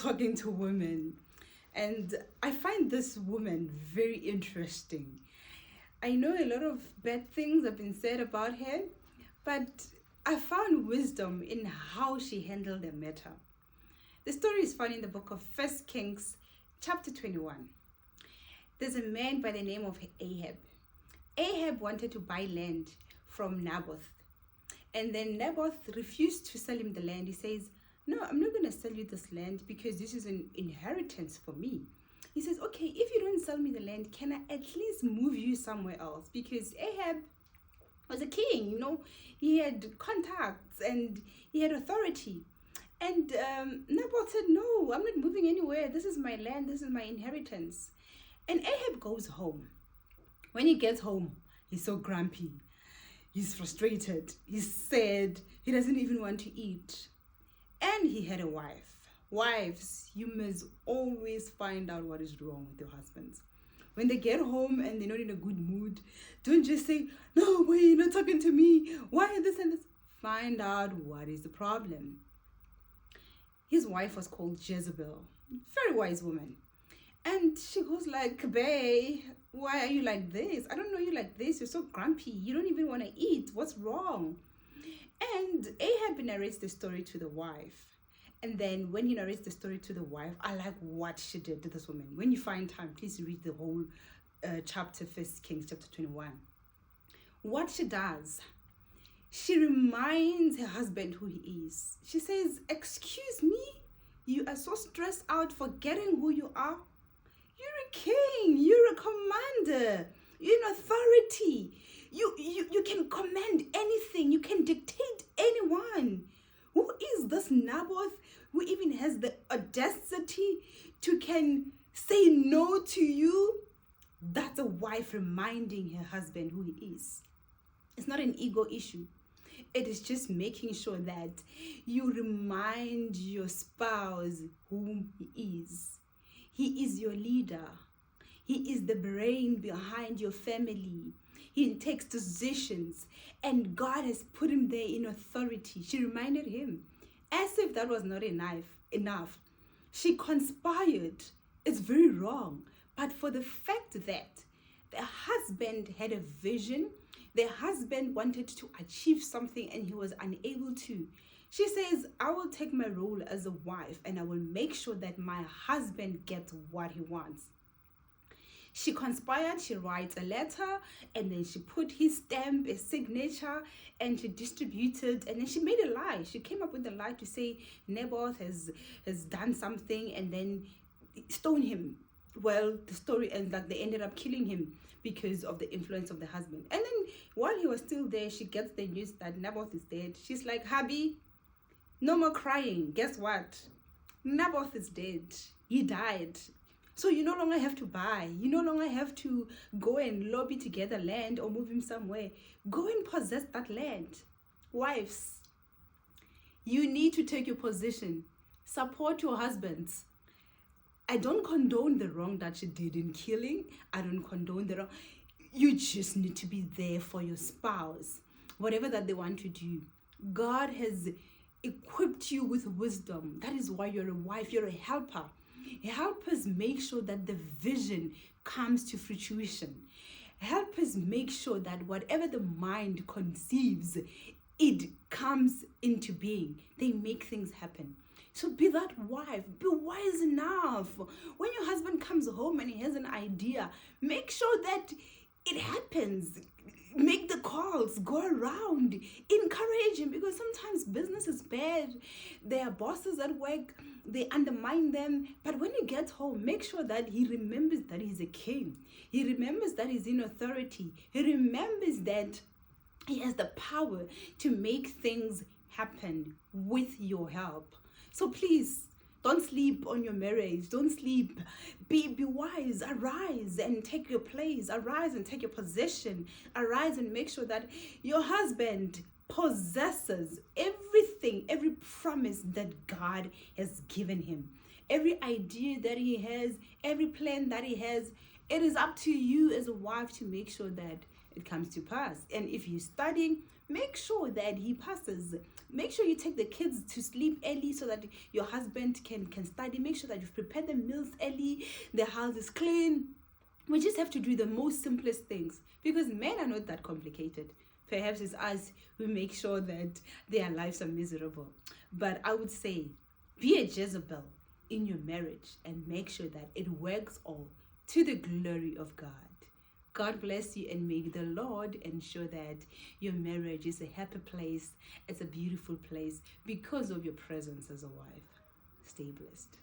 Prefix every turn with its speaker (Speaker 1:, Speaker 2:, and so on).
Speaker 1: talking to women. And I find this woman very interesting. I know a lot of bad things have been said about her, but I found wisdom in how she handled the matter. The story is found in the book of 1 Kings chapter 21. There's a man by the name of Ahab. Ahab wanted to buy land from Naboth. And then Naboth refused to sell him the land. He says, no, I'm not going to sell you this land because this is an inheritance for me. He says, okay, if you don't sell me the land, can I at least move you somewhere else? Because Ahab was a king, he had contacts and he had authority. And Naboth said, no, I'm not moving anywhere. This is my land. This is my inheritance. And Ahab goes home. When he gets home, he's so grumpy. He's frustrated. He's sad. He doesn't even want to eat. And he had a wife. Wives, you must always find out what is wrong with your husbands. When they get home and they're not in a good mood, don't just say, no, why are you not talking to me? Why this and this? Find out what is the problem. His wife was called Jezebel, very wise woman. And she goes like, babe, why are you like this? I don't know you like this. You're so grumpy. You don't even want to eat. What's wrong? And Ahab narrates the story to the wife. And then when he narrates the story to the wife, I like what she did to this woman. When you find time, please read the whole chapter, 1 Kings chapter 21. What she does, she reminds her husband who he is. She says, excuse me, you are so stressed out forgetting who you are. You're a king, you're a commander, you're an authority. You can command anything, you can dictate anyone. Who is this Naboth who even has the audacity to can say no to you? That's a wife reminding her husband who he is. It's not an ego issue. It is just making sure that you remind your spouse whom he is. He is your leader. He is the brain behind your family. He takes decisions and God has put him there in authority. She reminded him, as if that was not enough. She conspired. It's very wrong. But for the fact that the husband had a vision, the husband wanted to achieve something and he was unable to, she says, I will take my role as a wife and I will make sure that my husband gets what he wants. She conspired, she writes a letter, and then she put his stamp, his signature, and she distributed, and then she made a lie. She came up with a lie to say Naboth has done something and then stone him. Well, the story ends that they ended up killing him because of the influence of the husband. And then while he was still there, she gets the news that Naboth is dead. She's like, hubby, no more crying. Guess what? Naboth is dead. He died. So you no longer have to buy. You no longer have to go and lobby to get the land or move him somewhere. Go and possess that land. Wives, you need to take your position. Support your husbands. I don't condone the wrong that she did in killing. I don't condone the wrong. You just need to be there for your spouse. Whatever that they want to do. God has equipped you with wisdom. That is why you're a wife. You're a helper. Help us make sure that the vision comes to fruition. Help us make sure that whatever the mind conceives, it comes into being. They make things happen. So be that wife. Be wise enough. When your husband comes home and he has an idea, make sure that it happens. Make the calls, go around, encourage him, because sometimes business is bad. There are bosses at work, they undermine them. But when he gets home, make sure that he remembers that he's a king. He remembers that he's in authority. He remembers that he has the power to make things happen with your help. So please, don't sleep on your marriage. Don't sleep. Be wise. Arise and take your place. Arise and take your position. Arise and make sure that your husband possesses everything, every promise that God has given him. Every idea that he has, every plan that he has, it is up to you as a wife to make sure that it comes to pass. And if you're studying, make sure that he passes. Make sure you take the kids to sleep early so that your husband can study. Make sure that you've prepared the meals early, the house is clean. We just have to do the most simplest things, because men are not that complicated. Perhaps it's us who make sure that their lives are miserable. But I would say, be a Jezebel in your marriage and make sure that it works all to the glory of God. God bless you, and may the Lord ensure that your marriage is a happy place. It's a beautiful place because of your presence as a wife. Stay blessed.